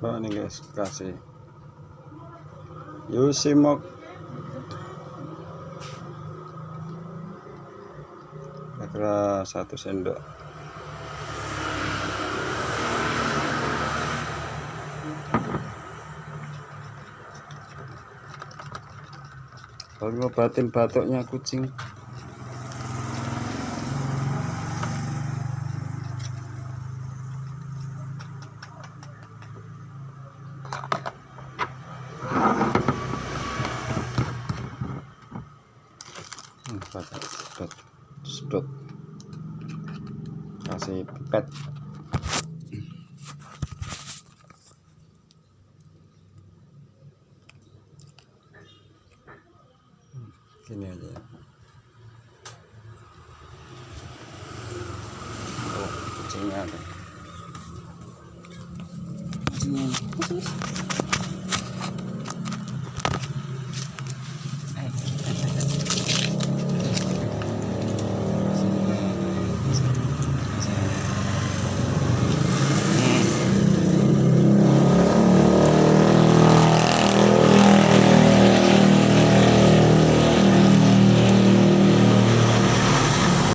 Oh ini guys, kasih Yusimok kira 1 sendok. Kalau ngobatin batuknya kucing. Sedot kasih pipet. Gini aja ya. Oh, kucingnya ada. Kucingnya.